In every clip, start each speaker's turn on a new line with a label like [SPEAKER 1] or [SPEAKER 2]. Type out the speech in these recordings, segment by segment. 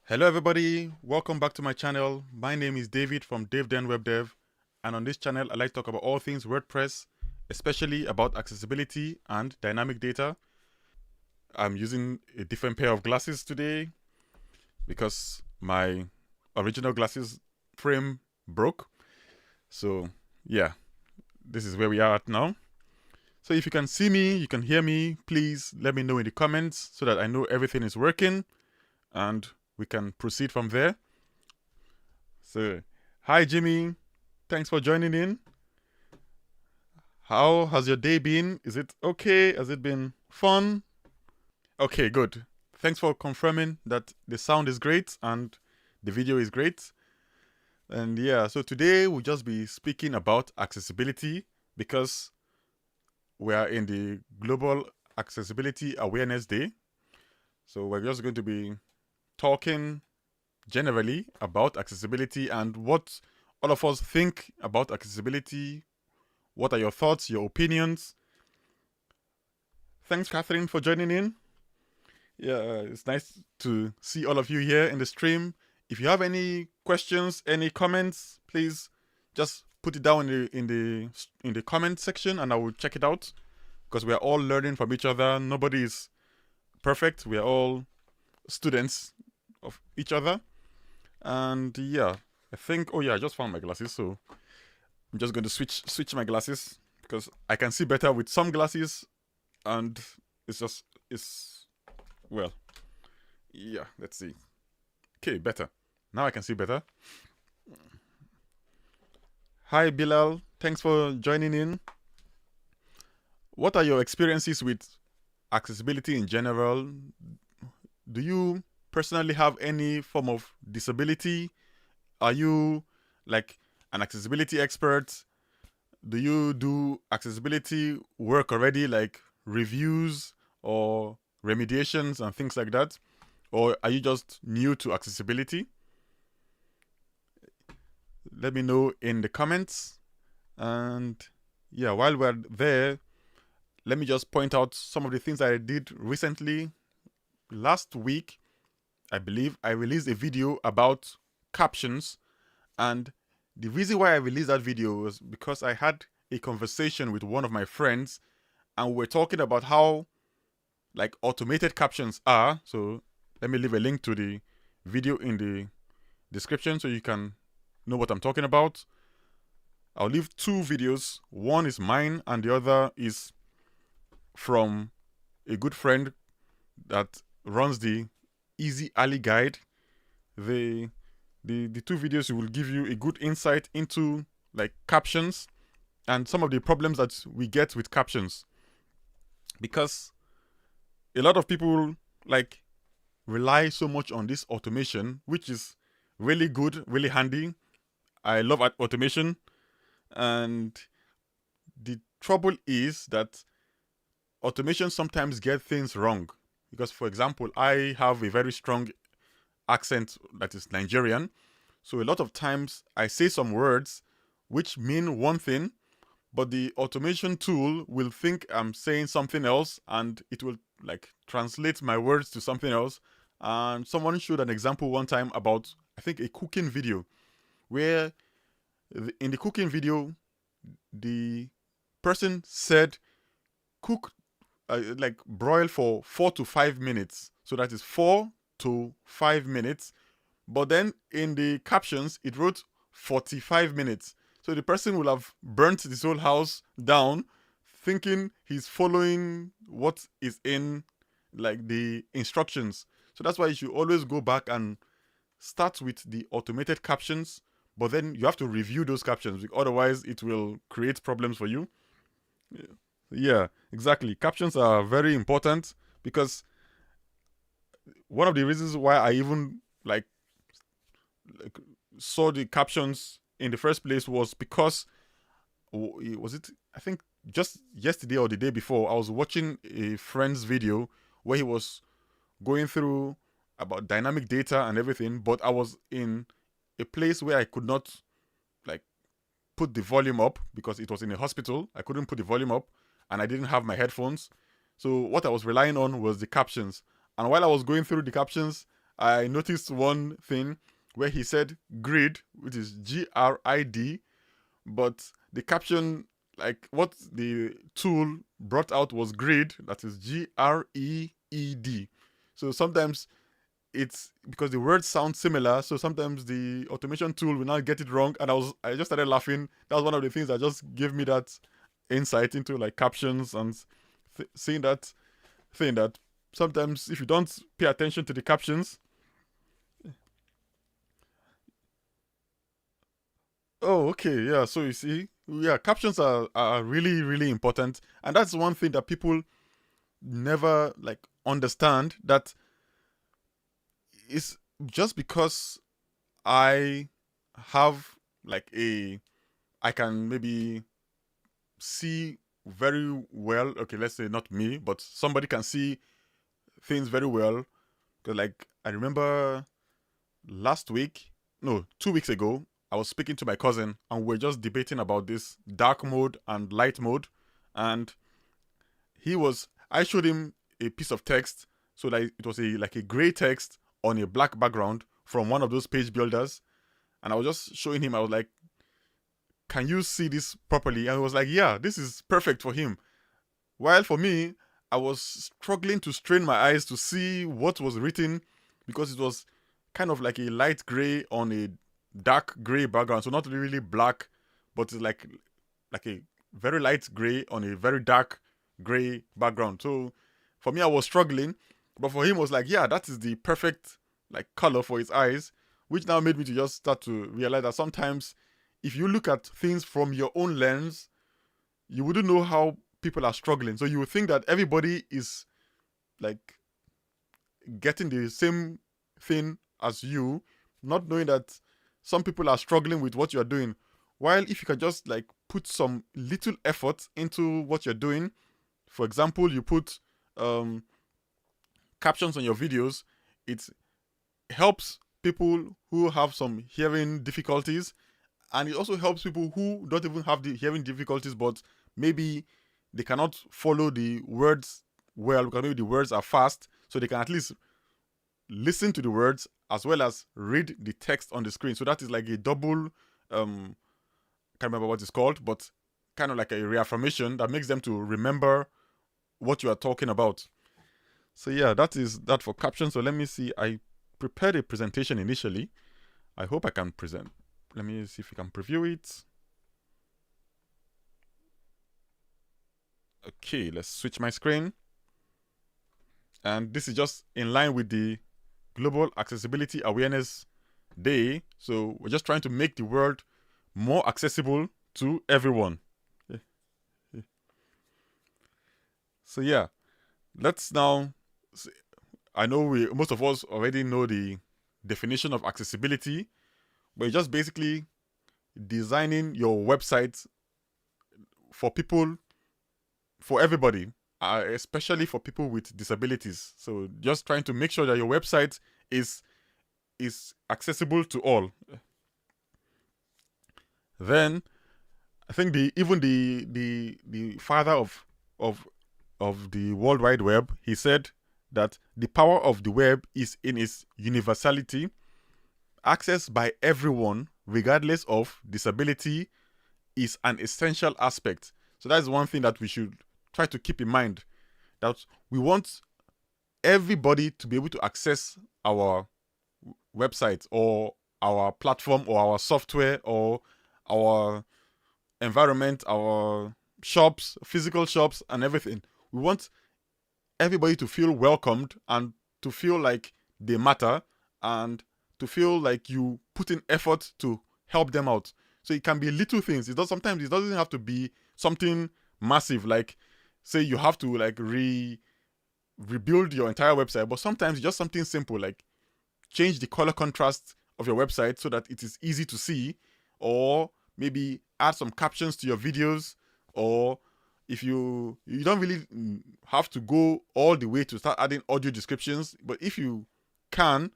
[SPEAKER 1] Hello everybody, welcome back to my channel. My name is David from Daveden Web Dev, and on this channel I like to talk about all things WordPress, especially about accessibility and dynamic data. I'm using a different pair of glasses today because my original glasses frame broke. So yeah, this is where we are at now. So if you can see me, you can hear me, please let me know in the comments so that I know everything is working and we can proceed from there. So, hi Jimmy, thanks for joining in. How has your day been? Is it okay? Has it been fun? Okay, good. Thanks for confirming that the sound is great and the video is great. And yeah, so today we'll just be speaking about accessibility because we are in the Global Accessibility Awareness Day. So we're just going to be talking generally about accessibility and what all of us think about accessibility. What are your thoughts, your opinions? Thanks, Catherine, for joining in. Yeah, it's nice to see all of you here in the stream. If you have any questions, any comments, please just put it down in the comment section, and I will check it out. Because we are all learning from each other. Nobody is perfect. We are all students of each other. And yeah, I think. Oh yeah, I just found my glasses, so I'm just going to switch my glasses because I can see better with some glasses, and it's well, yeah. Let's see. Okay, better. Now I can see better. Hi Bilal, thanks for joining in. What are your experiences with accessibility in general? Do you personally have any form of disability? Are you like an accessibility expert? Do you do accessibility work already, like reviews or remediations and things like that? Or are you just new to accessibility? Let me know in the comments. And yeah, while we're there, let me just point out some of the things I did recently. Last week, I believe I released a video about captions, and the reason why I released that video was because I had a conversation with one of my friends, and we were talking about how like automated captions are. So let me leave a link to the video in the description so you can know what I'm talking about. I'll leave two videos. One is mine and the other is from a good friend that runs the Easy Ali Guide. The two videos will give you a good insight into like captions and some of the problems that we get with captions, because a lot of people like rely so much on this automation, which is really good, really handy. I love automation, and the trouble is that automation sometimes get things wrong. Because, for example, I have a very strong accent that is Nigerian, so a lot of times I say some words which mean one thing, but the automation tool will think I'm saying something else, and it will like translate my words to something else. And someone showed an example one time about, I think, a cooking video where in the cooking video the person said cook like broil for 4 to 5 minutes, so that is 4 to 5 minutes, but then in the captions it wrote 45 minutes. So the person will have burnt this whole house down thinking he's following what is in like the instructions. So that's why you should always go back and start with the automated captions, but then you have to review those captions, otherwise it will create problems for you. Yeah, exactly. Captions are very important because one of the reasons why I even like saw the captions in the first place was because was it, I think, just yesterday or the day before, I was watching a friend's video where he was going through about dynamic data and everything, but I was in a place where I could not like put the volume up because it was in a hospital. I couldn't put the volume up and I didn't have my headphones. So what I was relying on was the captions. And while I was going through the captions, I noticed one thing where he said grid, which is GRID, but the caption, like what the tool brought out was grid, that is GREED. So sometimes it's because the words sound similar, so sometimes the automation tool will not get it wrong, and I just started laughing. That was one of the things that just gave me that insight into like captions and seeing that thing that sometimes if you don't pay attention to the captions. Oh, okay, yeah. So you see, yeah, captions are really, really important, and that's one thing that people never like understand. That is just because I have like I can maybe see very well. Okay, let's say not me, but somebody can see things very well. Because like I remember last week, no, 2 weeks ago, I was speaking to my cousin and we're just debating about this dark mode and light mode. And I showed him a piece of text. So like it was a gray text on a black background from one of those page builders. And I was just showing him, I was like, can you see this properly? And he was like, yeah, this is perfect for him. While for me, I was struggling to strain my eyes to see what was written because it was kind of like a light gray on a dark gray background. So not really black, but it's like a very light gray on a very dark gray background. So for me, I was struggling, but for him, it was like, yeah, that is the perfect like color for his eyes, which now made me to just start to realize that sometimes if you look at things from your own lens, you wouldn't know how people are struggling. So you would think that everybody is like getting the same thing as you, not knowing that some people are struggling with what you're doing. While if you can just like put some little effort into what you're doing, for example, you put captions on your videos, it helps people who have some hearing difficulties, and it also helps people who don't even have the hearing difficulties, but maybe they cannot follow the words well because maybe the words are fast, so they can at least listen to the words as well as read the text on the screen. So that is like a double, can't remember what it's called, but kind of like a reaffirmation that makes them to remember what you are talking about. So yeah, that is that for captions. So let me see. I prepared a presentation initially. I hope I can present. Let me see if we can preview it. Okay, let's switch my screen. And this is just in line with the Global Accessibility Awareness Day. So we're just trying to make the world more accessible to everyone. So yeah, let's now, I know most of us already know the definition of accessibility, but it's just basically designing your website for people, for everybody, especially for people with disabilities. So just trying to make sure that your website is accessible to all. Then I think the father of the World Wide Web, he said that the power of the web is in its universality, access by everyone regardless of disability is an essential aspect. So that's one thing that we should try to keep in mind, that we want everybody to be able to access our website or our platform or our software or our environment, our shops, physical shops and everything. We want everybody to feel welcomed and to feel like they matter and to feel like you put in effort to help them out. So it can be little things. Sometimes it doesn't have to be something massive, like say you have to like rebuild your entire website, but sometimes it's just something simple like change the color contrast of your website so that it is easy to see, or maybe add some captions to your videos, or if you don't really have to go all the way to start adding audio descriptions, but if you can,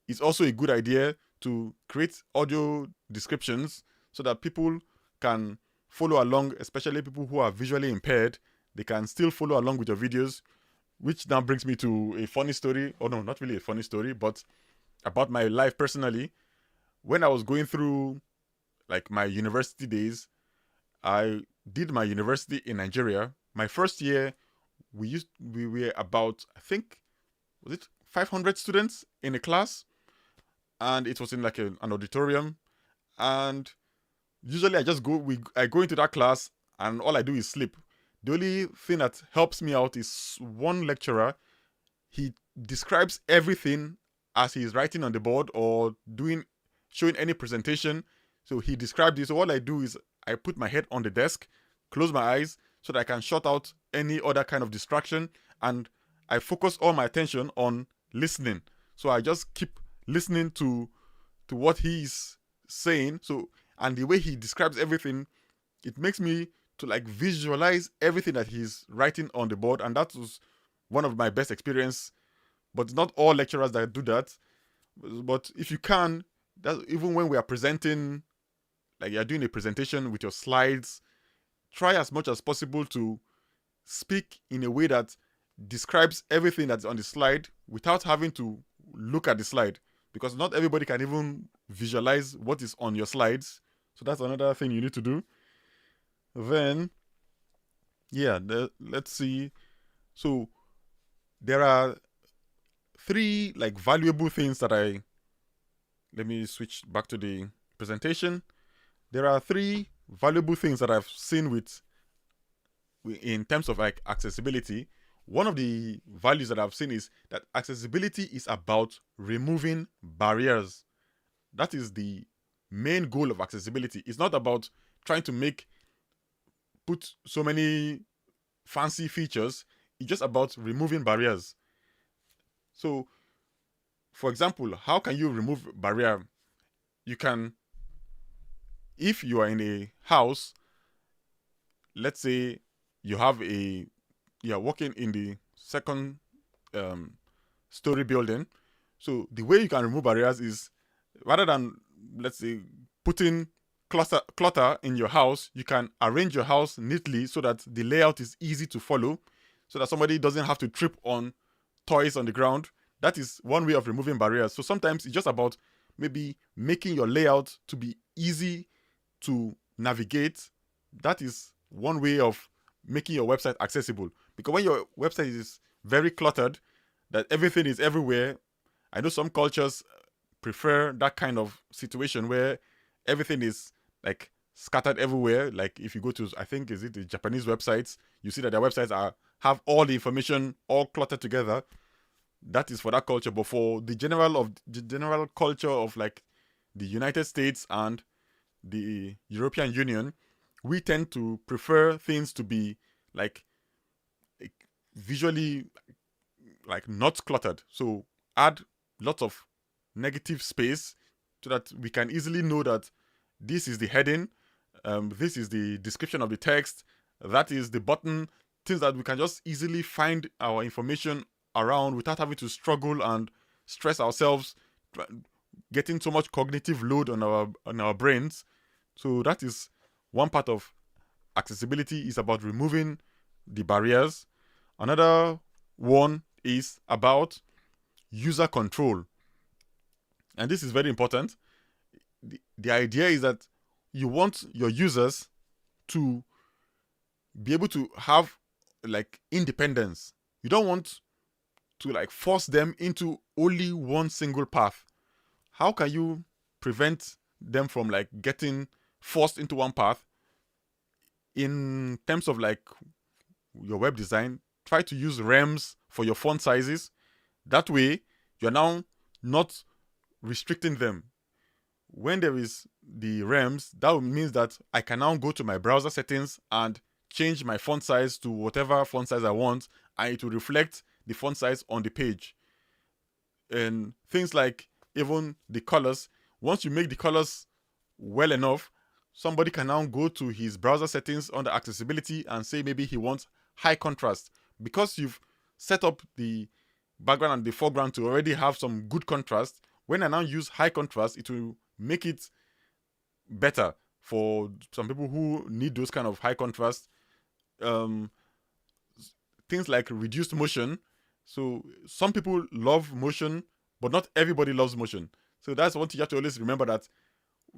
[SPEAKER 1] it's also a good idea to create audio descriptions so that people can follow along, especially people who are visually impaired. They can still follow along with your videos, which now brings me to a funny story. Oh no, not really a funny story, but about my life personally. When I was going through like my university days, I did my university in Nigeria. My first year, we were about, I think, was it 500 students in a class, and it was in like an auditorium. And usually I go into that class, and all I do is sleep. The only thing that helps me out is one lecturer. He describes everything as he's writing on the board or showing any presentation. So he described it. So all I do is I put my head on the desk, close my eyes so that I can shut out any other kind of distraction, and I focus all my attention on listening. So I just keep listening to what he's saying. So, and the way he describes everything, it makes me to like visualize everything that he's writing on the board, and that was one of my best experience. But not all lecturers that do that. But if you can, that even when we are presenting, like you're doing a presentation with your slides, try as much as possible to speak in a way that describes everything that's on the slide without having to look at the slide, because not everybody can even visualize what is on your slides. So that's another thing you need to do. Then, yeah, let's see. So there are 3 like valuable things that let me switch back to the presentation. There are 3 valuable things that I've seen in terms of like accessibility. One of the values that I've seen is that accessibility is about removing barriers. That is the main goal of accessibility. It's not about trying to put so many fancy features. It's just about removing barriers. So, for example, how can you remove barrier? You can, if you are in a house, let's say you are working in the second story building. So the way you can remove barriers is, rather than, let's say, putting clutter in your house, you can arrange your house neatly so that the layout is easy to follow, so that somebody doesn't have to trip on toys on the ground. That is one way of removing barriers. So sometimes it's just about maybe making your layout to be easy to navigate. That is one way of making your website accessible. Because when your website is very cluttered, that everything is everywhere, I know some cultures prefer that kind of situation where everything is like scattered everywhere. Like if you go to, I think, is it the Japanese websites, you see that their websites have all the information all cluttered together. That is for that culture. But for the general culture of like the United States and the European Union, we tend to prefer things to be like visually like not cluttered. So add lots of negative space so that we can easily know that this is the heading, this is the description of the text, that is the button, things that we can just easily find our information around without having to struggle and stress ourselves, getting so much cognitive load on our brains. So that is one part of accessibility, is about removing the barriers. Another one is about user control. And this is very important. The idea is that you want your users to be able to have like independence. You don't want to like force them into only one single path. How can you prevent them from like getting forced into one path? In terms of like your web design, try to use rems for your font sizes. That way, you're now not restricting them. When there is the rems, that means that I can now go to my browser settings and change my font size to whatever font size I want, and it will reflect the font size on the page. And things like even the colors, once you make the colors well enough, somebody can now go to his browser settings under accessibility and say maybe he wants high contrast. Because you've set up the background and the foreground to already have some good contrast, when I now use high contrast, it will make it better for some people who need those kind of high contrast. Things like reduced motion. So some people love motion, but not everybody loves motion. So that's one thing you have to always remember, that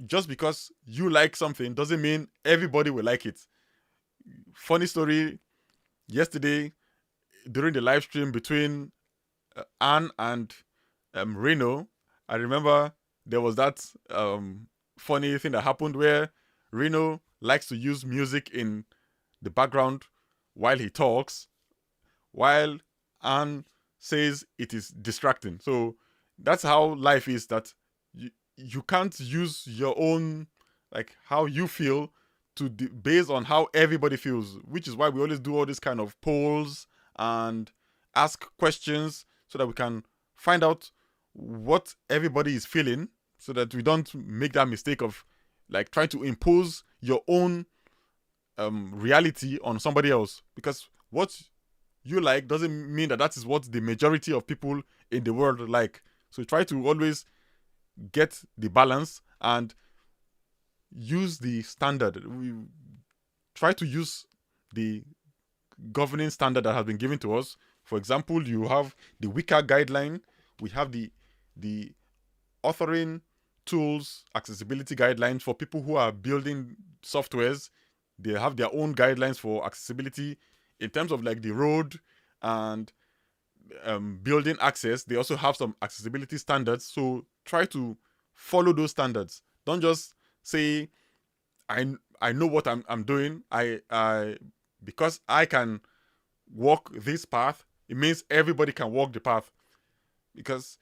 [SPEAKER 1] just because you like something doesn't mean everybody will like it. Funny story, yesterday during the live stream between Anne and Reno, I remember there was that funny thing that happened where Reno likes to use music in the background while he talks, while Anne says it is distracting. So that's how life is, that you can't use your own, like, how you feel based on how everybody feels, which is why we always do all this kind of polls and ask questions so that we can find out what everybody is feeling, so that we don't make that mistake of like trying to impose your own reality on somebody else, because what you like doesn't mean that is what the majority of people in the world like. So try to always get the balance and use the standard. We try to use the governing standard that has been given to us. For example, you have the WCAG guideline, we have the authoring tools accessibility guidelines for people who are building softwares. They have their own guidelines for accessibility in terms of like the road and building access. They also have some accessibility standards, so try to follow those standards. Don't just say I know what I'm doing. I because I can walk this path, it means everybody can walk the path. Because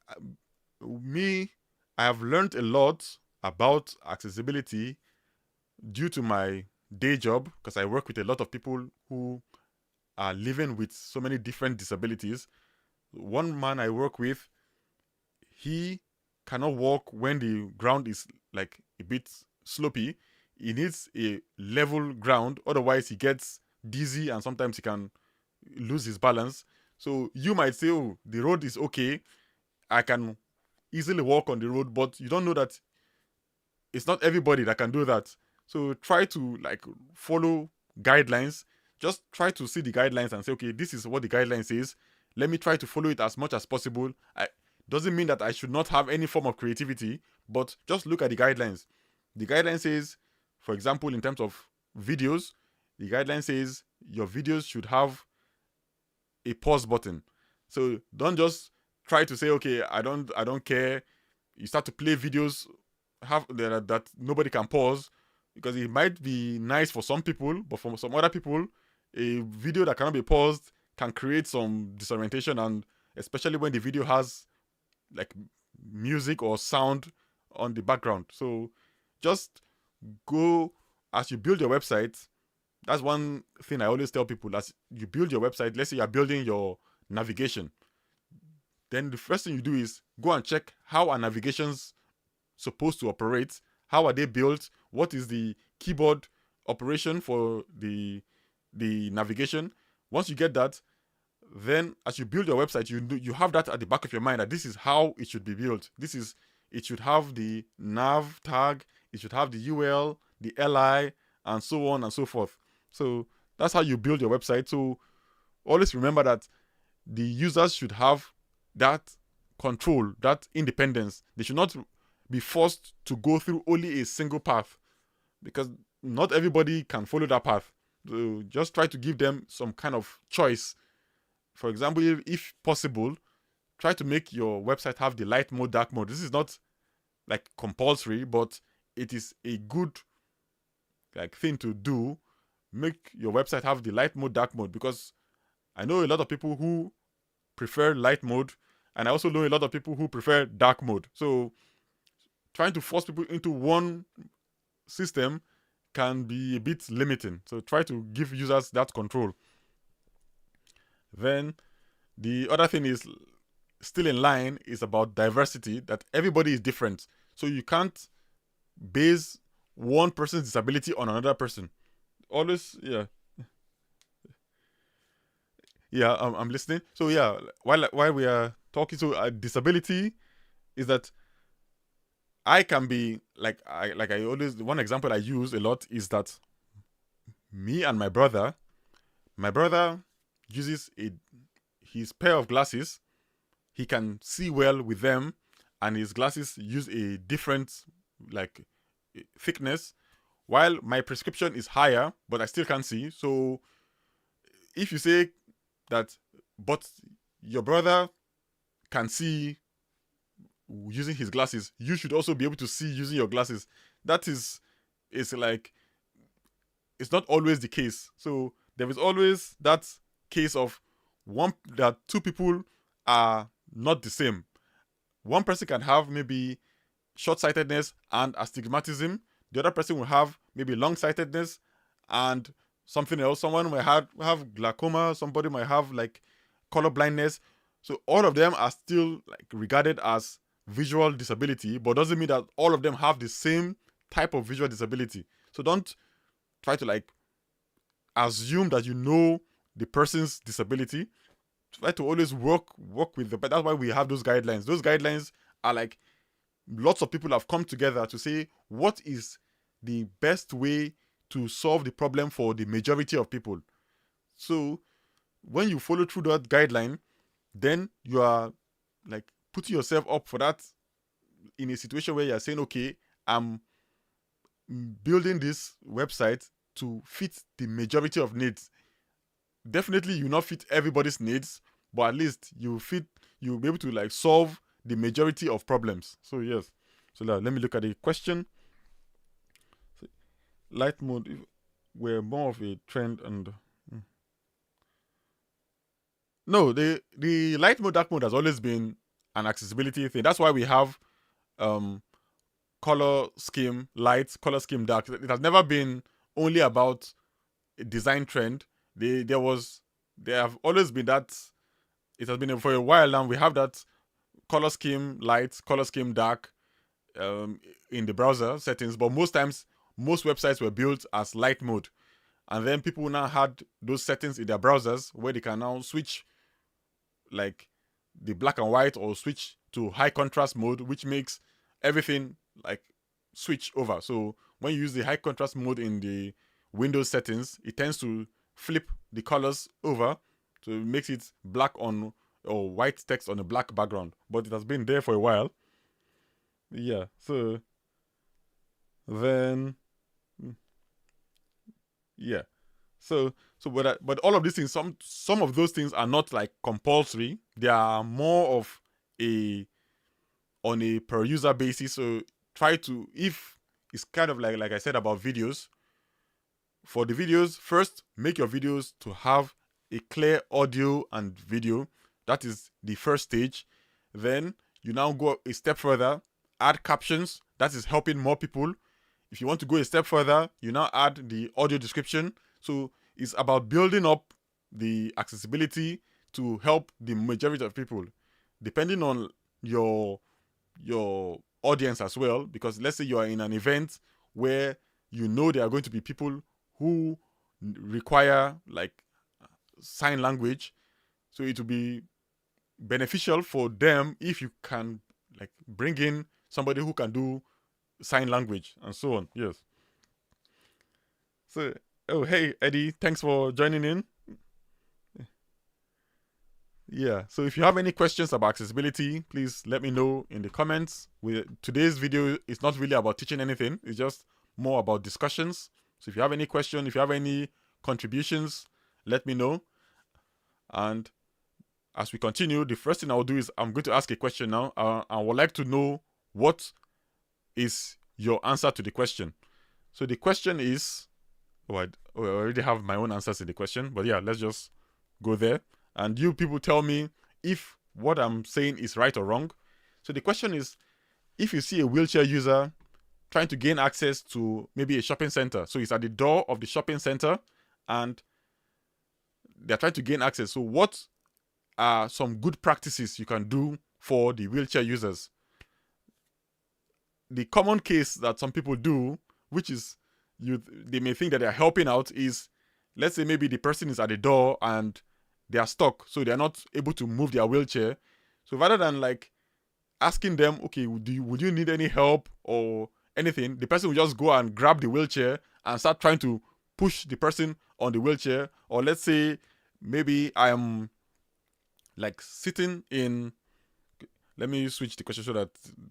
[SPEAKER 1] I have learned a lot about accessibility due to my day job, because I work with a lot of people who are living with so many different disabilities. One man I work with, he cannot walk when the ground is like a bit slopey. He needs a level ground, otherwise he gets dizzy and sometimes he can lose his balance. So you might say, oh, the road is okay, I can easily walk on the road, but you don't know that it's not everybody that can do that. So try to like follow guidelines. Just try to see the guidelines and say, okay, this is what the guideline says. Let me try to follow it as much as possible. Doesn't mean that I should not have any form of creativity, but just look at the guidelines. The guideline says, for example, in terms of videos, the guideline says your videos should have a pause button. So don't just try to say, okay, I don't care. You start to play videos that nobody can pause, because it might be nice for some people, but for some other people, a video that cannot be paused can create some disorientation, and especially when the video has like music or sound on the background. So just go, as you build your website, that's one thing I always tell people. As you build your website, let's say you're building your navigation, then the first thing you do is go and check how are navigations supposed to operate. How are they built? What is the keyboard operation for the navigation? Once you get that, then as you build your website, you have that at the back of your mind, that this is how it should be built. It should have the nav tag, it should have the UL, the LI, and so on and so forth. So that's how you build your website. So always remember that the users should have that control, that independence. They should not be forced to go through only a single path, because not everybody can follow that path. So just try to give them some kind of choice. For example, if possible, try to make your website have the light mode, dark mode. This is not like compulsory, but it is a good like thing to do. Make your website have the light mode, dark mode, because I know a lot of people who prefer light mode, and I also know a lot of people who prefer dark mode. So trying to force people into one system can be a bit limiting. So try to give users that control. Then the other thing is still in line, is about diversity, that everybody is different. So you can't base one person's disability on another person. Always, yeah. Yeah, I'm listening. So yeah, while we are talking, so disability is that I can be like I always, one example I use a lot is that me and my brother uses his pair of glasses, he can see well with them, and his glasses use a different like thickness, while my prescription is higher, but I still can't see. So if you say that, but your brother can see using his glasses, you should also be able to see using your glasses. That is like, it's not always the case. So there is always that case of that two people are not the same. One person can have maybe short-sightedness and astigmatism. The other person will have maybe long-sightedness and something else. Someone might have glaucoma. Somebody might have like color blindness. So all of them are still like regarded as visual disability, but doesn't mean that all of them have the same type of visual disability. So don't try to like assume that you know the person's disability. Try to always work with but that's why we have those guidelines. Those guidelines are like, lots of people have come together to say what is the best way to solve the problem for the majority of people. So when you follow through that guideline, then you are like putting yourself up for that in a situation where you're saying, okay, I'm building this website to fit the majority of needs. Definitely you not fit everybody's needs, but at least you'll be able to like solve the majority of problems. So yes. So now let me look at the question. So, light mode were more of a trend, and no, the light mode, dark mode has always been an accessibility thing. That's why we have color scheme light, color scheme dark. It has never been only about a design trend. There have always been that. It has been for a while now. We have that color scheme light, color scheme dark in the browser settings, but most times most websites were built as light mode, and then people now had those settings in their browsers where they can now switch like the black and white or switch to high contrast mode, which makes everything like switch over. So when you use the high contrast mode in the Windows settings, it tends to flip the colors over, so it makes it black on or white text on a black background. But it has been there for a while. Yeah, so then yeah. So but all of these things, some of those things are not like compulsory. They are more of on a per user basis. So try to, if it's kind of like I said about videos, for the videos, first make your videos to have a clear audio and video. That is the first stage. Then you now go a step further, add captions. That is helping more people. If you want to go a step further, you now add the audio description. So it's about building up the accessibility to help the majority of people, depending on your audience as well. Because let's say you are in an event where you know there are going to be people who require like sign language, so it will be beneficial for them if you can like bring in somebody who can do sign language and so on. Yes. So, oh hey Eddie, thanks for joining in. Yeah, so if you have any questions about accessibility, please let me know in the comments. Today's video is not really about teaching anything, it's just more about discussions. So if you have any question, if you have any contributions, let me know. And as we continue, the first thing I'll do is I'm going to ask a question now. I would like to know what is your answer to the question. So the question is, I already have my own answers to the question, but yeah, let's just go there. And you people tell me if what I'm saying is right or wrong. So the question is, if you see a wheelchair user trying to gain access to maybe a shopping center, so it's at the door of the shopping center and they're trying to gain access. So what are some good practices you can do for the wheelchair users? The common case that some people do, which is they may think that they're helping out, is let's say maybe the person is at the door and they are stuck, so they're not able to move their wheelchair. So rather than like asking them, okay, would you need any help or anything, the person will just go and grab the wheelchair and start trying to push the person on the wheelchair. Or let's say maybe I'm like sitting in Let me switch the question so that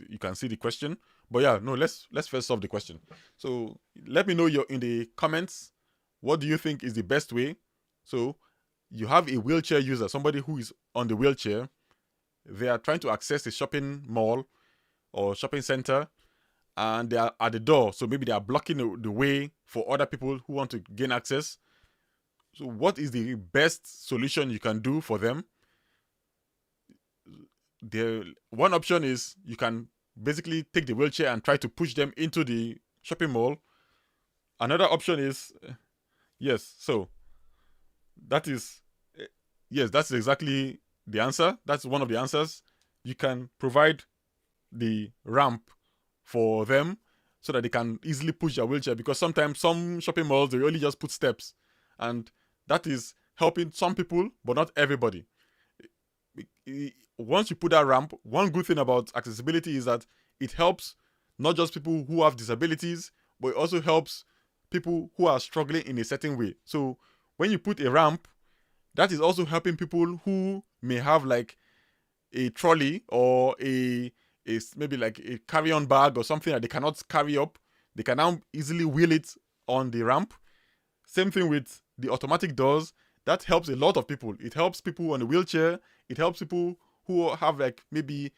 [SPEAKER 1] you can see the question. But yeah, no, let's first solve the question. So let me know in the comments, what do you think is the best way? So you have a wheelchair user, somebody who is on the wheelchair. They are trying to access a shopping mall or shopping center, and they are at the door. So maybe they are blocking the way for other people who want to gain access. So what is the best solution you can do for them? One option is you can basically take the wheelchair and try to push them into the shopping mall. Another option is yes. So that is yes, that's exactly the answer. That's one of the answers. You can provide the ramp for them so that they can easily push their wheelchair, because sometimes some shopping malls, they only just put steps, and that is helping some people but not everybody. Once you put that ramp, one good thing about accessibility is that it helps not just people who have disabilities, but it also helps people who are struggling in a certain way. So when you put a ramp, that is also helping people who may have like a trolley or a maybe like a carry-on bag or something that they cannot carry up. They can now easily wheel it on the ramp. Same thing with the automatic doors. That helps a lot of people. It helps people on a wheelchair. It helps people who have like maybe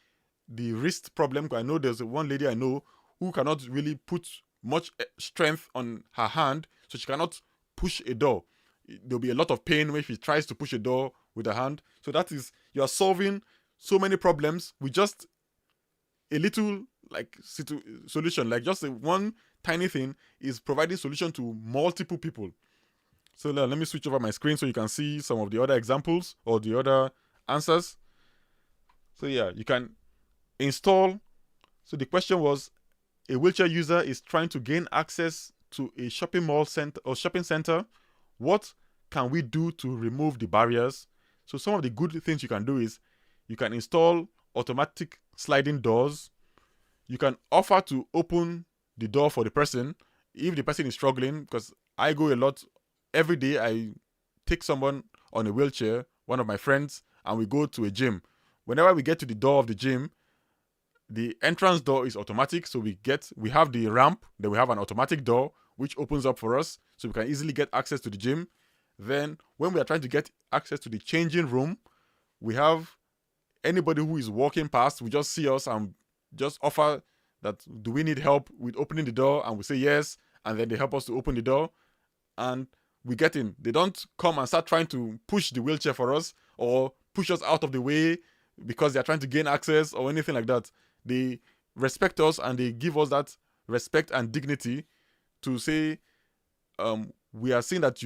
[SPEAKER 1] the wrist problem. I know there's one lady I know who cannot really put much strength on her hand, so she cannot push a door. There'll be a lot of pain when she tries to push a door with her hand. So that is, you are solving so many problems with just a little like solution. Like just one tiny thing is providing solution to multiple people. So let me switch over my screen so you can see some of the other examples or the other answers. So yeah, you can install. So the question was, a wheelchair user is trying to gain access to a shopping mall center or shopping center. What can we do to remove the barriers? So some of the good things you can do is you can install automatic sliding doors. You can offer to open the door for the person if the person is struggling, because I go a lot. Every day I take someone on a wheelchair, one of my friends, and we go to a gym. Whenever we get to the door of the gym, the entrance door is automatic, so we have the ramp, then we have an automatic door which opens up for us, so we can easily get access to the gym. Then when we are trying to get access to the changing room, we have anybody who is walking past, we just see us and just offer that, do we need help with opening the door? And we say yes, and then they help us to open the door, and we get in. They don't come and start trying to push the wheelchair for us or push us out of the way because they're trying to gain access or anything like that. They respect us and they give us that respect and dignity to say, we are seeing that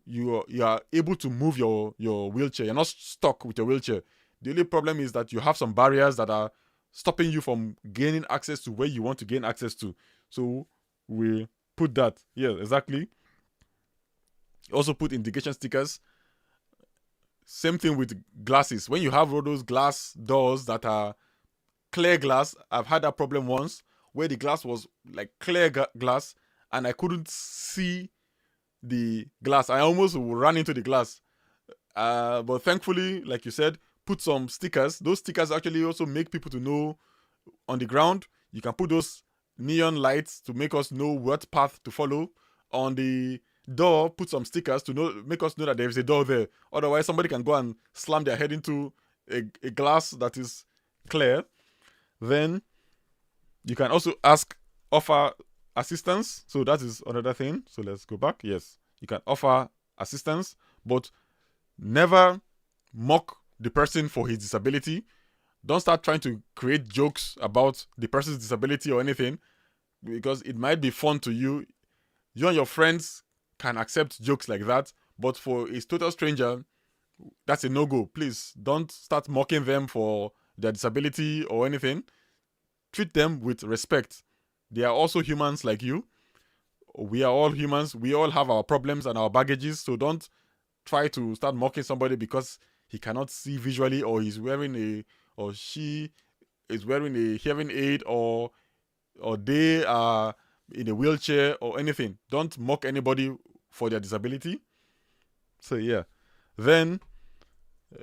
[SPEAKER 1] you are able to move your wheelchair. You're not stuck with your wheelchair. The only problem is that you have some barriers that are stopping you from gaining access to where you want to gain access to. So we put that. Yeah, exactly. Also put indication stickers. Same thing with glasses. When you have all those glass doors that are clear glass, I've had that problem once where the glass was like clear glass and I couldn't see the glass. I almost ran into the glass. But thankfully, like you said, put some stickers. Those stickers actually also make people to know on the ground. You can put those neon lights to make us know what path to follow. On the door, put some stickers to make us know that there is a door there. Otherwise, somebody can go and slam their head into a glass that is clear. Then you can also offer assistance. So that is another thing. So let's go back. Yes, you can offer assistance, but never mock the person for his disability. Don't start trying to create jokes about the person's disability or anything, because it might be fun to you. You and your friends can accept jokes like that, but for a total stranger, that's a no-go. Please don't start mocking them for their disability or anything. Treat them with respect. They are also humans like you. We are all humans. We all have our problems and our baggages, so don't try to start mocking somebody because he cannot see visually, or she is wearing a hearing aid, or they are in a wheelchair or anything. Don't mock anybody for their disability. So yeah. Then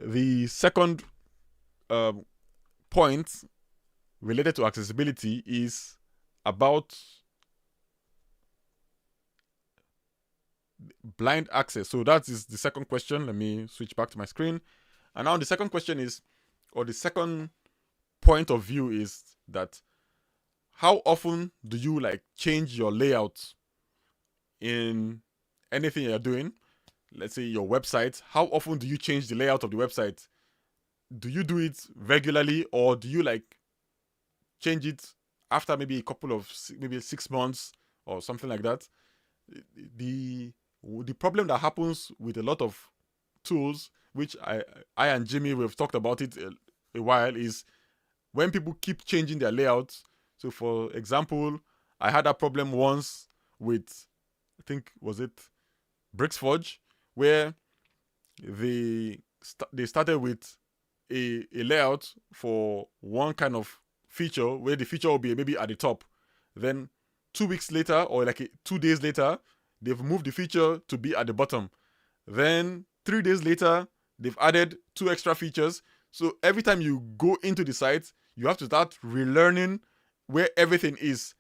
[SPEAKER 1] the second point related to accessibility is about blind access. So that is the second question. Let me switch back to my screen. And now the second question is, or the second point of view is that how often do you like change your layout in anything you're doing? Let's say your website. How often do you change the layout of the website? Do you do it regularly, or do you like change it after maybe a couple of, maybe 6 months or something like that? The problem that happens with a lot of tools, which I and Jimmy, we've talked about it a while, is when people keep changing their layouts. So for example, I had that problem once with, I think, was it BricsForge, where they started with a layout for one kind of feature, where the feature will be maybe at the top. Then 2 weeks later, or like 2 days later, they've moved the feature to be at the bottom. Then 3 days later, they've added 2 extra features. So every time you go into the site, you have to start relearning where everything is.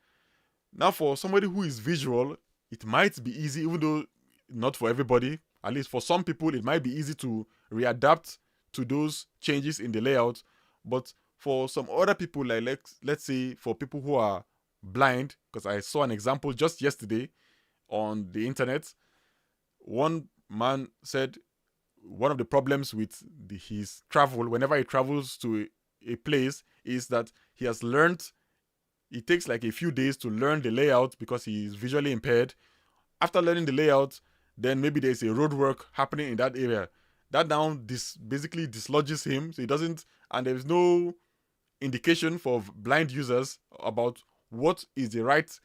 [SPEAKER 1] Now, for somebody who is visual, it might be easy, even though not for everybody. At least for some people, it might be easy to readapt to those changes in the layout. But for some other people, like let's say for people who are blind, because I saw an example just yesterday on the internet. One man said one of the problems with his travel, whenever he travels to a place, is that he has learned, it takes like a few days to learn the layout because he is visually impaired. After learning the layout, then maybe there's a road work happening in that area. That now basically dislodges him, so he doesn't, and there's no indication for blind users about what is the right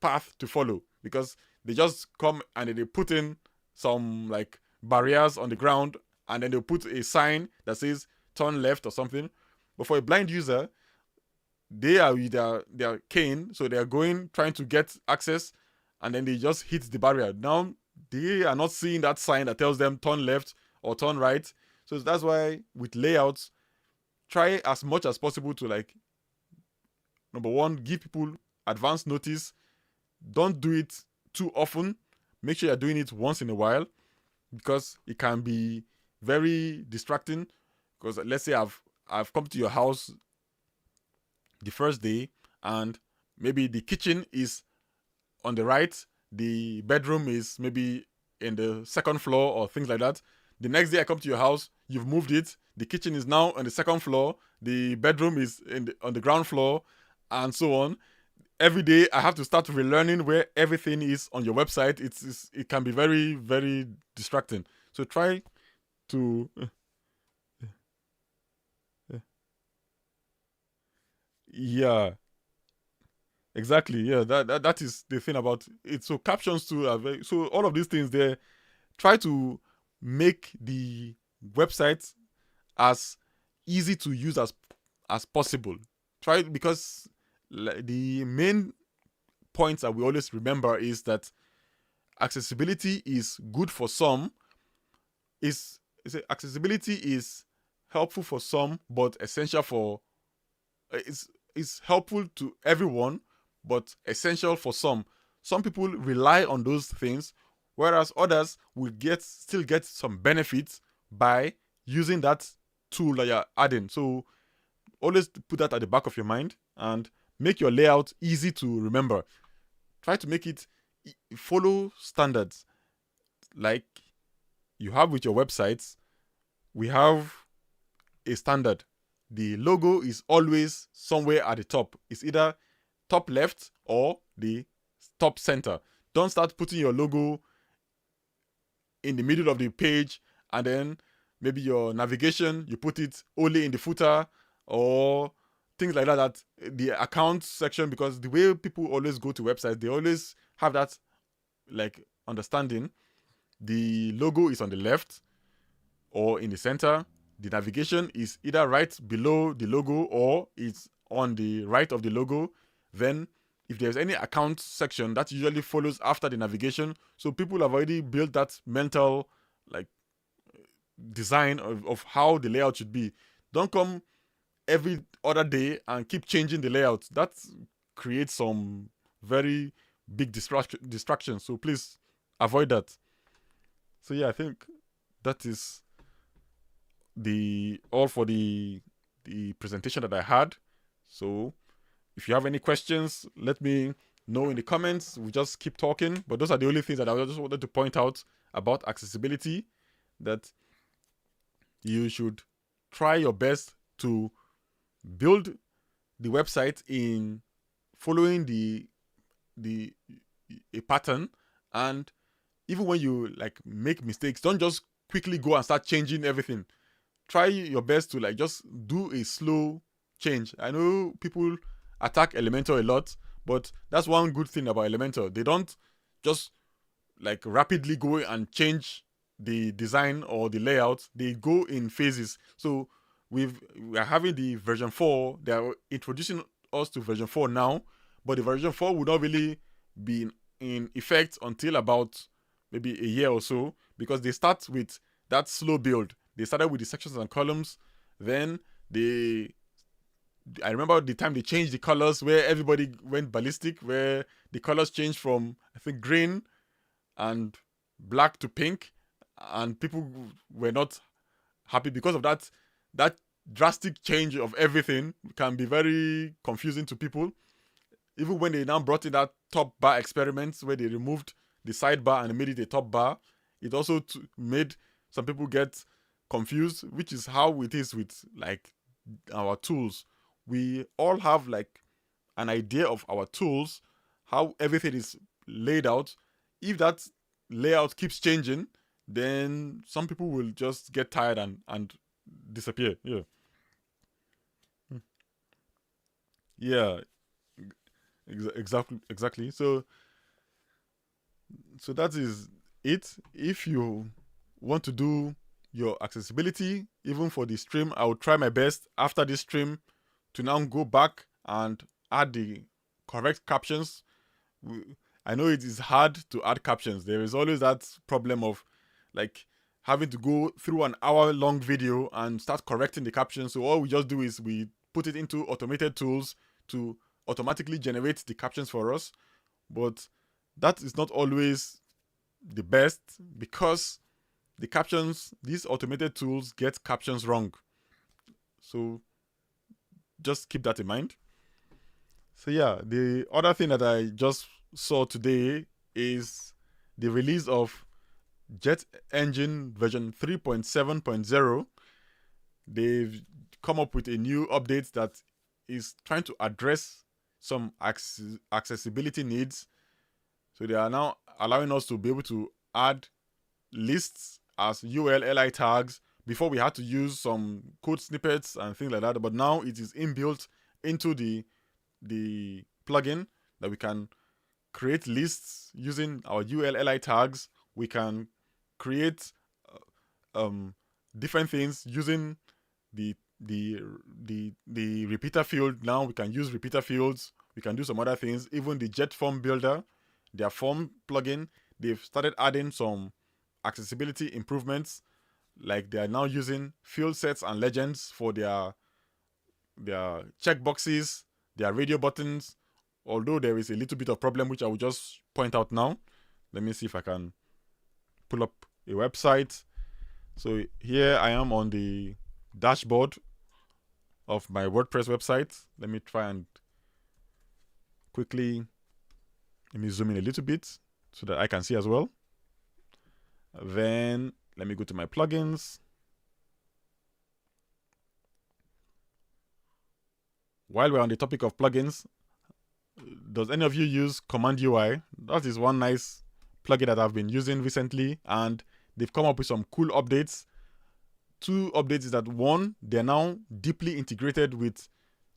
[SPEAKER 1] path to follow, because they just come and they put in some like barriers on the ground, and then they'll put a sign that says turn left or something. But for a blind user, they are with their cane, so they are going, trying to get access, and then they just hit the barrier. Now they are not seeing that sign that tells them turn left or turn right. So that's why with layouts, try as much as possible to, like, number one, give people advance notice. Don't do it too often. Make sure you're doing it once in a while, because it can be very distracting. Because let's say I've come to your house the first day, and maybe the kitchen is on the right, the bedroom is maybe in the second floor or things like that. The next day I come to your house, you've moved it, the kitchen is now on the second floor, the bedroom is on the ground floor, and so on. Every day I have to start relearning where everything is on your website. It can be very, very distracting. So try to yeah, exactly. Yeah, that is the thing about it. So captions too are very, so all of these things there, try to make the website as easy to use as possible. Try, because the main points that we always remember is that accessibility is good for some. Accessibility is helpful for some, but essential for it's helpful to everyone, but essential for some. Some people rely on those things, whereas others will still get some benefits by using that tool that you're adding. So always put that at the back of your mind, and make your layout easy to remember. Try to make it follow standards like you have with your websites. We have a standard. The logo is always somewhere at the top. It's either top left or the top center. Don't start putting your logo in the middle of the page, and then maybe your navigation, you put it only in the footer, or things like that, the account section, because the way people always go to websites, they always have that like understanding. The logo is on the left or in the center. The navigation is either right below the logo or it's on the right of the logo. Then if there's any account section, that usually follows after the navigation. So people have already built that mental like design of how the layout should be. Don't come every other day and keep changing the layout. That creates some very big distraction. So please avoid that. So yeah, I think that is all for the presentation that I had. So if you have any questions, let me know in the comments. We just keep talking. But those are the only things that I just wanted to point out about accessibility, that you should try your best to build the website in following a pattern. And even when you like make mistakes, don't just quickly go and start changing everything. Try your best to like just do a slow change. I know people attack Elementor a lot, but that's one good thing about Elementor. They don't just like rapidly go and change the design or the layout. They go in phases. So we are having the version 4. They are introducing us to version 4 now, but the version 4 would not really be in effect until about maybe a year or so, because they start with that slow build. They started with the sections and columns. Then I remember the time they changed the colors, where everybody went ballistic, where the colors changed from, I think, green and black to pink, and people were not happy because of that. That drastic change of everything can be very confusing to people. Even when they now brought in that top bar experiment, where they removed the sidebar and made it a top bar, it also made some people get confused, which is how it is with like our tools. We all have like an idea of our tools, how everything is laid out. If that layout keeps changing, then some people will just get tired and disappear. Yeah, exactly. So that is it. If you want to do your accessibility, even for the stream, I will try my best after this stream to now go back and add the correct captions. I know it is hard to add captions. There is always that problem of like having to go through an hour-long video and start correcting the captions. So all we just do is we put it into automated tools to automatically generate the captions for us. But that is not always the best, because the captions, these automated tools get captions wrong. So just keep that in mind. So yeah, the other thing that I just saw today is the release of Jet Engine version 3.7.0. They've come up with a new update that is trying to address some accessibility needs. So they are now allowing us to be able to add lists as ULLI tags. Before we had to use some code snippets and things like that, but now it is inbuilt into the plugin that we can create lists using our ULLI tags. We can create different things using the repeater field. Now we can use repeater fields. We can do some other things. Even the Jet Form Builder, their form plugin, they've started adding some accessibility improvements. Like they are now using field sets and legends for their checkboxes, their radio buttons. Although there is a little bit of problem, which I will just point out now. Let me see if I can pull up a website. So here I am on the dashboard of my WordPress website. Let me try and quickly, let me zoom in a little bit so that I can see as well. Then let me go to my plugins. While we're on the topic of plugins, does any of you use Command UI? That is one nice plugin that I've been using recently, and they've come up with some cool updates. Two updates is that, one, they're now deeply integrated with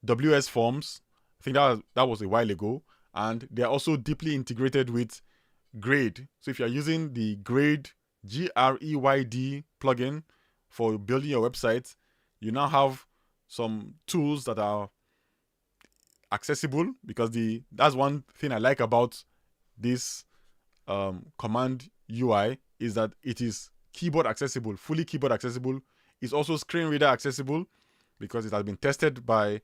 [SPEAKER 1] WS Forms. I think that was a while ago. And they're also deeply integrated with GAAD. So if you're using the GAAD, GREYD plugin for building your website, you now have some tools that are accessible, because that's one thing I like about this Command UI, is that it is keyboard accessible, fully keyboard accessible. It's also screen reader accessible. because it has been tested by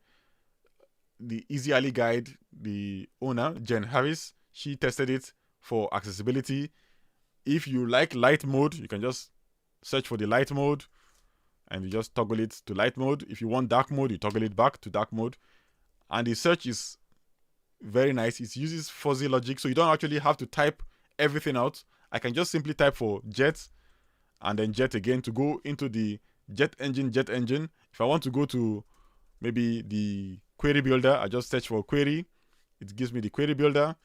[SPEAKER 1] the Easy Ali Guide, the owner, Jen Harris. She tested it for accessibility. If you like light mode, you can just search for the light mode and you just toggle it to light mode. If you want dark mode, you toggle it back to dark mode. And the search is very nice. It uses fuzzy logic, so you don't actually have to type everything out. I can just simply type for jet and then jet again to go into the jet engine. If I want to go to maybe the query builder, I just search for query. It gives me the query builder.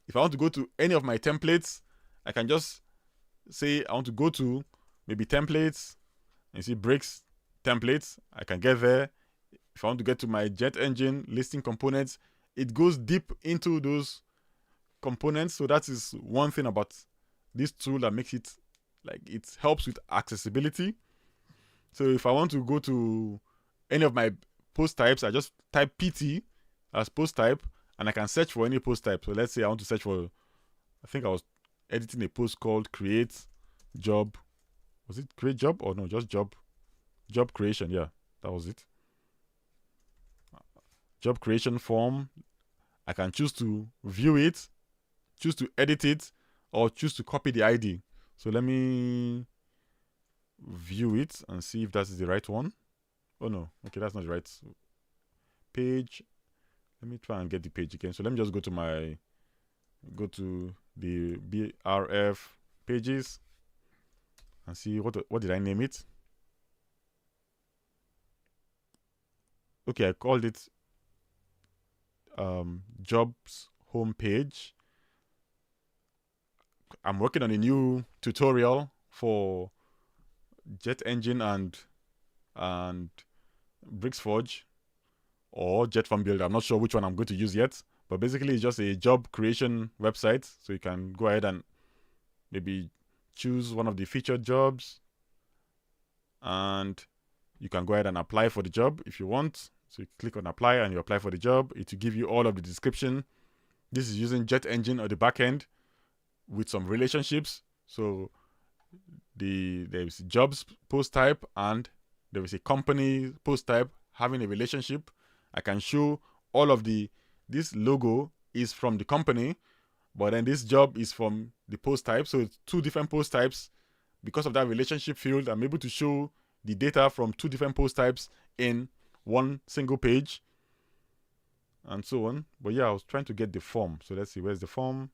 [SPEAKER 1] If I want to go to any of my templates, I can just say I want to go to maybe templates, and you see breaks templates. I can get there. If I want to get to my jet engine listing components, it goes deep into those components. So that is one thing about this tool that makes it, like, it helps with accessibility. So if I want to go to any of my post types, I just type PT as post type and I can search for any post type. So let's say I want to search for, I think I was editing a post called create job. Was it create job or no, just job creation? Yeah, that was it. Job creation form. I can choose to view it, choose to edit it, or choose to copy the ID. So let me view it and see if that is the right one. Oh no, okay, that's not the right page. Let me try and get the page again. So let me just go to the BRF pages and see what did I name it. Okay, I called it jobs homepage. I'm working on a new tutorial for Jet Engine and BricsForge or Jet Form Builder. I'm not sure which one I'm going to use yet, but basically it's just a job creation website. So you can go ahead and maybe choose one of the featured jobs and you can go ahead and apply for the job if you want. So you click on apply and you apply for the job. It will give you all of the description. This is using Jet Engine or the backend with some relationships. So there is jobs post type and there is a company post type having a relationship. I can show all of this logo is from the company, but then this job is from the post type. So it's two different post types. Because of that relationship field, I'm able to show the data from two different post types in one single page and so on. But yeah, I was trying to get the form. So let's see, where's the form?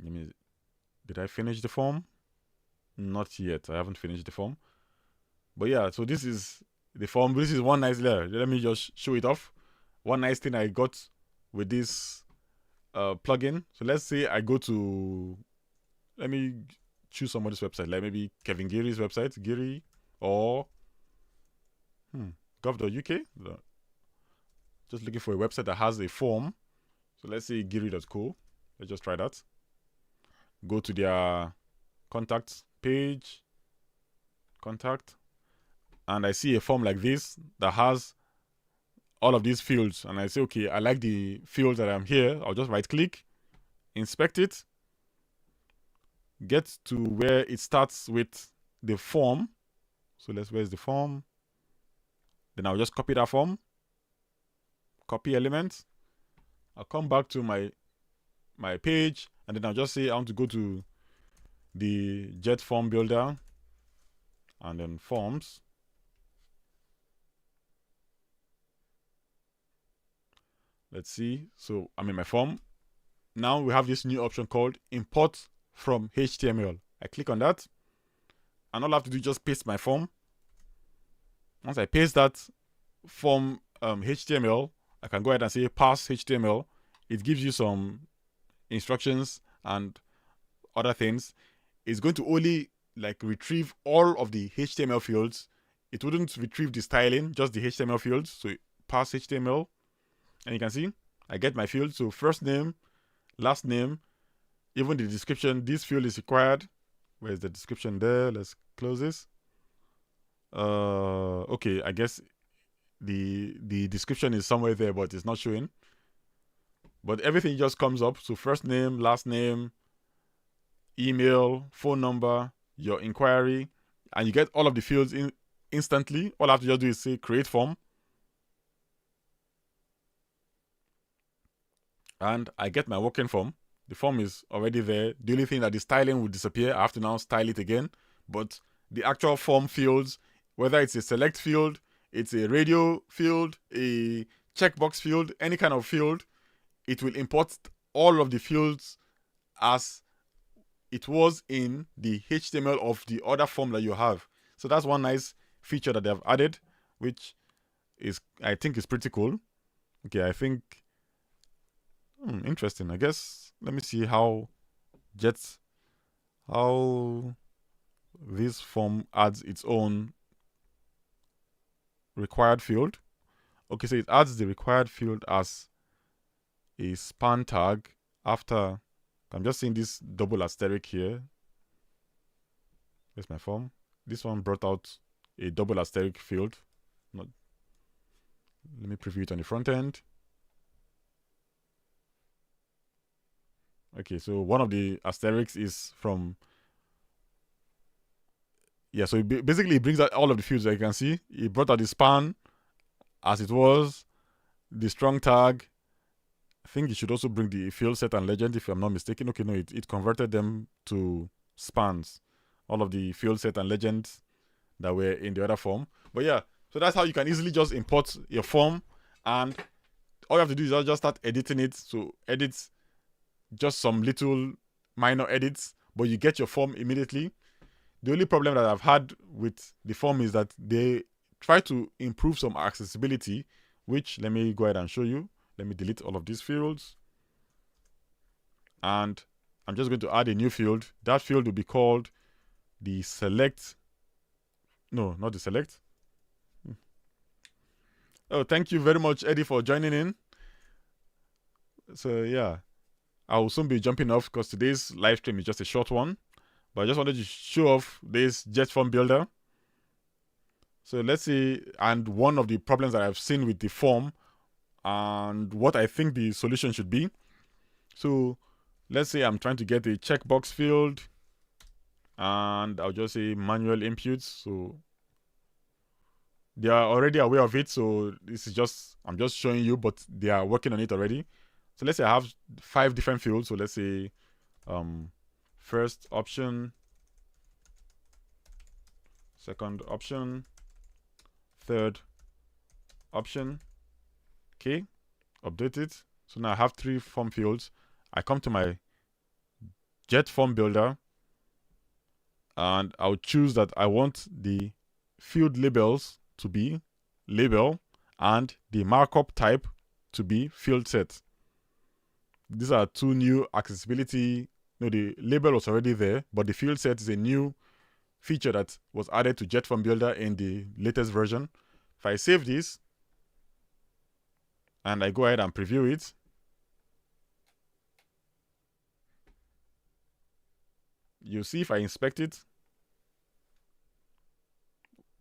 [SPEAKER 1] Did I finish the form? Not yet. I haven't finished the form. But yeah, so this is the form. This is one nice layer. Let me just show it off. One nice thing I got with this plugin. So let's say I go to, let me choose somebody's website, like maybe Kevin Geary's website, Geary, or gov.uk. Just looking for a website that has a form. So let's say geary.co. Let's just try that. Go to their contact page, contact, and I see a form like this that has all of these fields. And I say, okay, I like the field that I'm here. I'll just right click, inspect it, get to where it starts with the form. So where's the form? Then I'll just copy that form, copy element. I'll come back to my page, and then I'll just say I want to go to the Jet Form Builder and then forms. Let's see. So I'm in my form. Now we have this new option called import from HTML. I click on that, and all I have to do is just paste my form. Once I paste that form HTML, I can go ahead and say pass HTML. It gives you some instructions and other things. It's going to only retrieve all of the HTML fields. It wouldn't retrieve the styling, just the HTML fields. So pass HTML, and you can see I get my field. So first name, last name, even the description. This field is required. Where's the description there? Let's close this. Okay, I guess the description is somewhere there, but it's not showing. But everything just comes up. So first name, last name, email, phone number, your inquiry, and you get all of the fields instantly. All I have to just do is say create form. And I get my working form. The form is already there. The only thing that the styling will disappear. I have to now style it again. But the actual form fields, whether it's a select field, it's a radio field, a checkbox field, any kind of field, it will import all of the fields as it was in the HTML of the other form that you have. So that's one nice feature that they have added, which is, I think, is pretty cool. Okay, I think interesting. I guess let me see how this form adds its own required field. Okay, so it adds the required field as a span tag after. I'm just seeing this double asterisk here. Here's my form. This one brought out a double asterisk field. Let me preview it on the front end. Okay, so one of the asterisks is from, so basically it brings out all of the fields that you can see. It brought out the span as it was, the strong tag. I think it should also bring the field set and legend if I'm not mistaken. Okay, no, it converted them to spans. All of the field set and legends that were in the other form. But yeah, so that's how you can easily just import your form, and all you have to do is just start editing it. So edit just some little minor edits, but you get your form immediately. The only problem that I've had with the form is that they try to improve some accessibility, which let me go ahead and show you. Let me delete all of these fields. And I'm just going to add a new field. That field will be called the select. No, not the select. Oh, thank you very much, Eddie, for joining in. So yeah, I will soon be jumping off because today's live stream is just a short one. But I just wanted to show off this jet form builder. So let's see, and one of the problems that I've seen with the form and what I think the solution should be. So let's say I'm trying to get a checkbox field, and I'll just say manual inputs. So they are already aware of it. So this is just, I'm just showing you, but they are working on it already. So let's say I have 5 different fields. So let's say first option, second option, third option. Okay, update it. So now I have 3 form fields. I come to my jet form builder, and I'll choose that I want the field labels to be label and the markup type to be field set. These are 2 new accessibility. No, the label was already there, but the field set is a new feature that was added to jet form builder in the latest version. If I save this and I go ahead and preview it, you see if I inspect it,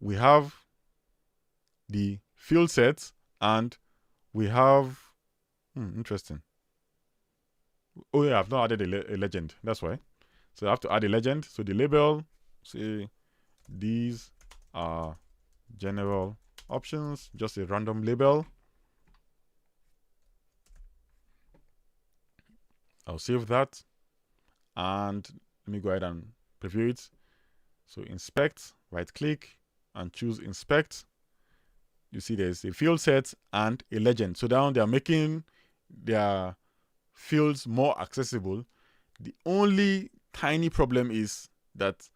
[SPEAKER 1] we have the field set and we have, interesting. Oh yeah, I've not added a legend, that's why. So I have to add a legend. So the label, say these are general options, just a random label. I'll save that, and let me go ahead and preview it. So inspect, right click, and choose inspect. You see there's a field set and a legend. So now they are making their fields more accessible. The only tiny problem is that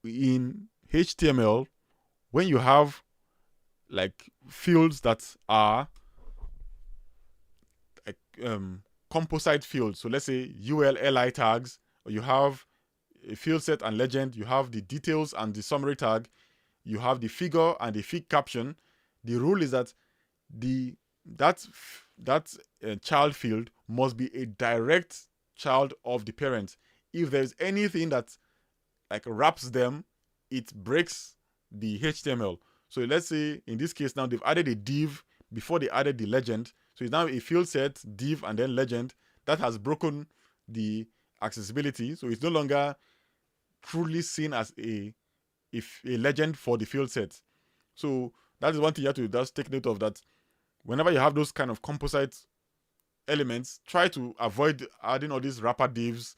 [SPEAKER 1] in HTML, when you have like fields that are like, composite fields, so let's say UL/LI tags, or you have a field set and legend, you have the details and the summary tag, you have the figure and the fig caption. The rule is that that child field must be a direct child of the parent. If there's anything that like wraps them, it breaks the HTML. So let's say in this case now they've added a div before they added the legend. So it's now a field set, div, and then legend. That has broken the accessibility. So it's no longer truly seen as a a legend for the field set. So that is one thing you have to just take note of, that whenever you have those kind of composite elements, try to avoid adding all these wrapper divs.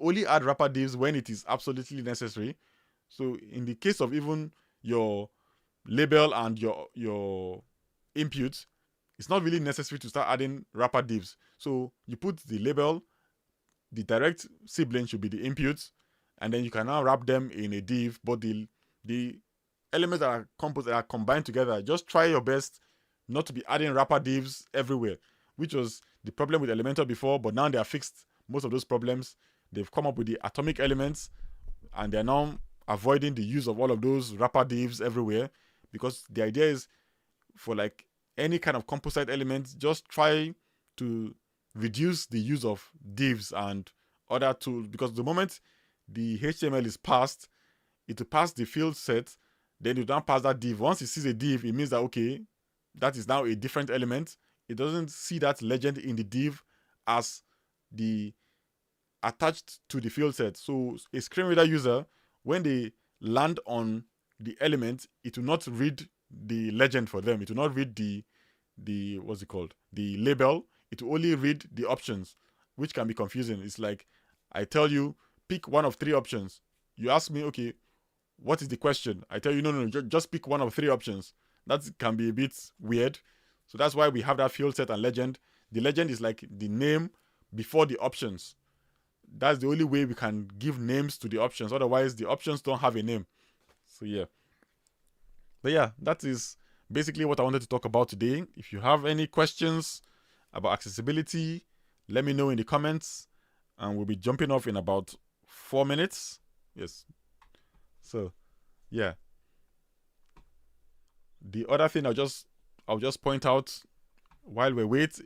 [SPEAKER 1] Only add wrapper divs when it is absolutely necessary. So in the case of even your label and your input, it's not really necessary to start adding wrapper divs. So you put the label, the direct sibling should be the input, and then you can now wrap them in a div. But the elements that are combined together, just try your best not to be adding wrapper divs everywhere, which was the problem with Elementor before. But now they have fixed most of those problems. They've come up with the atomic elements, and they're now avoiding the use of all of those wrapper divs everywhere, because the idea is for like any kind of composite element, just try to reduce the use of divs and other tools, because the moment the HTML is passed, it will pass the field set, then you don't pass that div. Once it sees a div, it means that, okay, that is now a different element. It doesn't see that legend in the div as the attached to the field set. So a screen reader user, when they land on the element, it will not read the legend for them. It will not read the what's it called, the label. It will only read the options, which can be confusing. It's like I tell you, pick one of 3 options. You ask me, okay, what is the question? I tell you, no, just pick one of 3 options. That can be a bit weird. So that's why we have that field set and legend. The legend is like the name before the options. That's the only way we can give names to the options. Otherwise, the options don't have a name. So yeah. But yeah, that is basically what I wanted to talk about today. If you have any questions about accessibility, let me know in the comments, and we'll be jumping off in about 4 minutes. Yes. So yeah. The other thing I'll just point out while we wait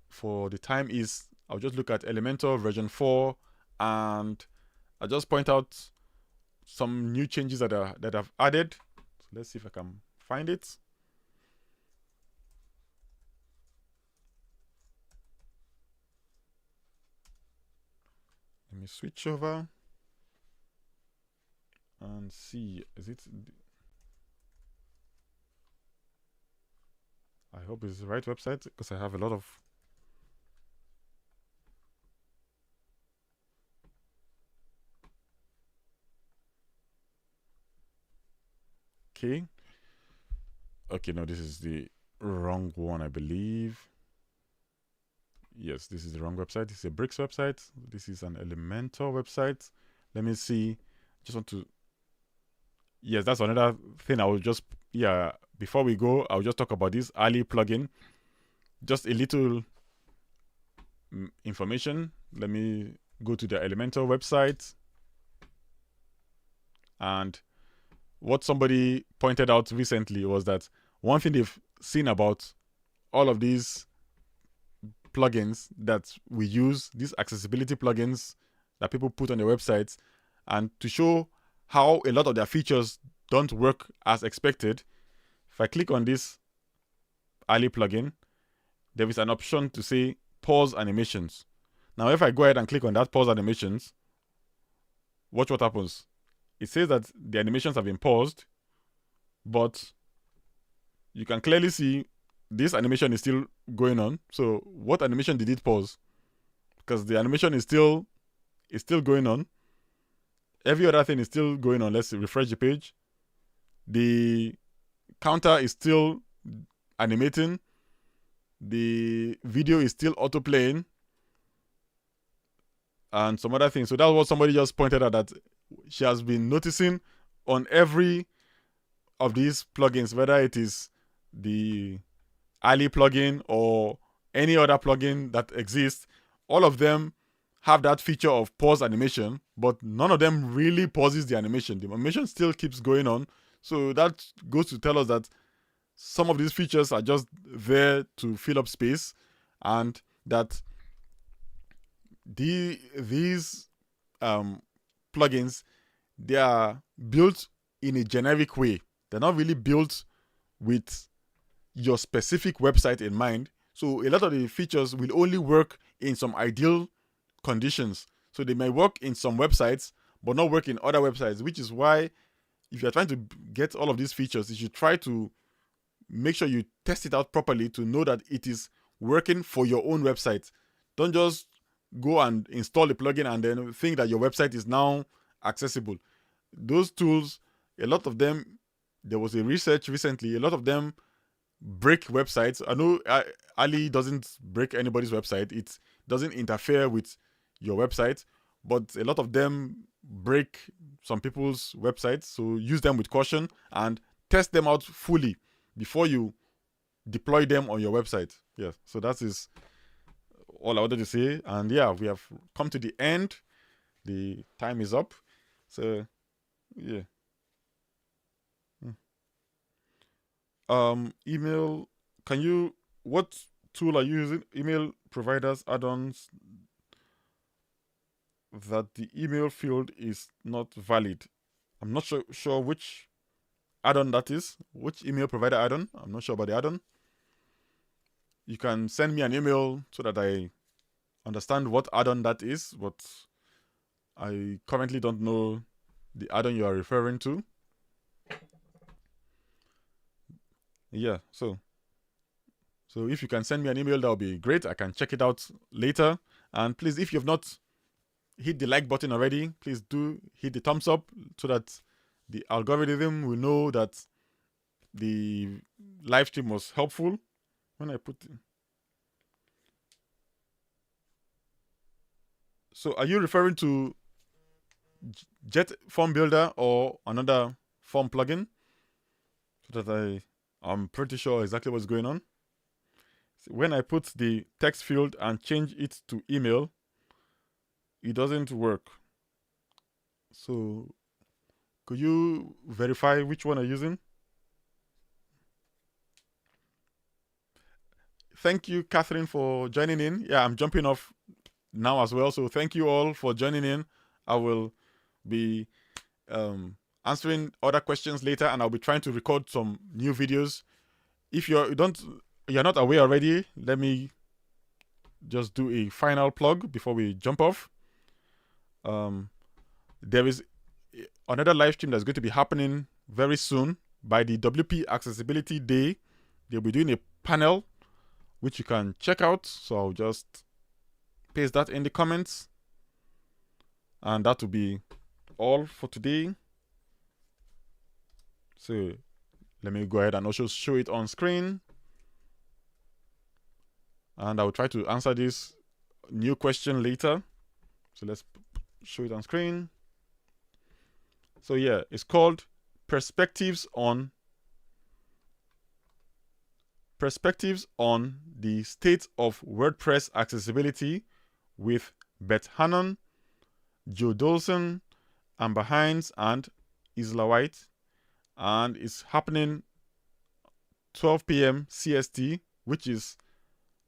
[SPEAKER 1] for the time is, I'll just look at Elementor version 4, and I'll just point out some new changes that I've added. So let's see if I can find it. Let me switch over and see. Is it? I hope it's the right website, because I have a lot of. Okay, no, this is the wrong one, I believe. Yes, this is the wrong website. This is a Bricks website. This is an Elementor website. Let me see. Just want to. Yes, that's another thing. I will just, before we go, I'll just talk about this Ali plugin. Just a little information. Let me go to the Elementor website. And what somebody pointed out recently was that one thing they've seen about all of these plugins that we use, these accessibility plugins that people put on their websites, and to show how a lot of their features don't work as expected, if I click on this Ali plugin, there is an option to say pause animations. Now, if I go ahead and click on that pause animations, watch what happens. It says that the animations have been paused, but you can clearly see this animation is still going on. So what animation did it pause? Because the animation is still going on. Every other thing is still going on. Let's refresh the page. The counter is still animating. The video is still auto-playing. And some other things. So that's what somebody just pointed out, that she has been noticing on every of these plugins, whether it is the Ali plugin or any other plugin that exists, all of them have that feature of pause animation, but none of them really pauses the animation. The animation still keeps going on. So that goes to tell us that some of these features are just there to fill up space, and that these plugins, they are built in a generic way. They're not really built with your specific website in mind. So a lot of the features will only work in some ideal conditions. So they may work in some websites, but not work in other websites, which is why if you're trying to get all of these features, you should try to make sure you test it out properly to know that it is working for your own website. Don't just go and install the plugin and then think that your website is now accessible. Those tools, a lot of them, there was a research recently, a lot of them break websites. I know Ali doesn't break anybody's website. It doesn't interfere with your website, but a lot of them break some people's websites. So use them with caution and test them out fully before you deploy them on your website. Yeah, so that is all I wanted to say. And yeah, we have come to the end. The time is up. So yeah. Email, what tool are you using? Email providers add-ons that the email field is not valid. I'm not sure which add-on that is, which email provider add-on. I'm not sure about the add-on. You can send me an email so that I understand what add-on that is, but I currently don't know the add-on you are referring to. Yeah, so if you can send me an email, that would be great. I can check it out later. And please, if you've not hit the like button already, please do hit the thumbs up so that the algorithm will know that the live stream was helpful. When I put in. So are you referring to Jet Form Builder or another form plugin? So that I'm pretty sure exactly what's going on. So when I put the text field and change it to email, it doesn't work. So could you verify which one I'm using? Thank you, Catherine, for joining in. Yeah, I'm jumping off now as well. So thank you all for joining in. I will be answering other questions later, and I'll be trying to record some new videos. If you're not aware already, let me just do a final plug before we jump off. There is another live stream that's going to be happening very soon by the WP Accessibility Day. They'll be doing a panel which you can check out. So I'll just paste that in the comments. And that will be all for today. So let me go ahead and also show it on screen. And I will try to answer this new question later. So let's show it on screen. So yeah, it's called Perspectives on the State of WordPress Accessibility with Beth Hannon, Joe Dolson, Amber Hines, and Isla White. And it's happening 12 p.m. CST, which is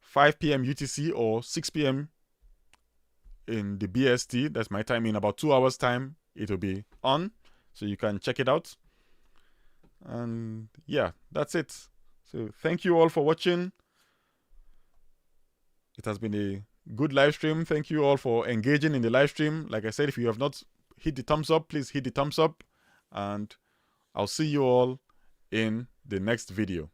[SPEAKER 1] 5 p.m. UTC or 6 p.m. in the BST. That's my time. In about 2 hours time, it will be on. So you can check it out. And yeah, that's it. So thank you all for watching. It has been a good live stream. Thank you all for engaging in the live stream. Like I said, if you have not hit the thumbs up, please hit the thumbs up. And I'll see you all in the next video.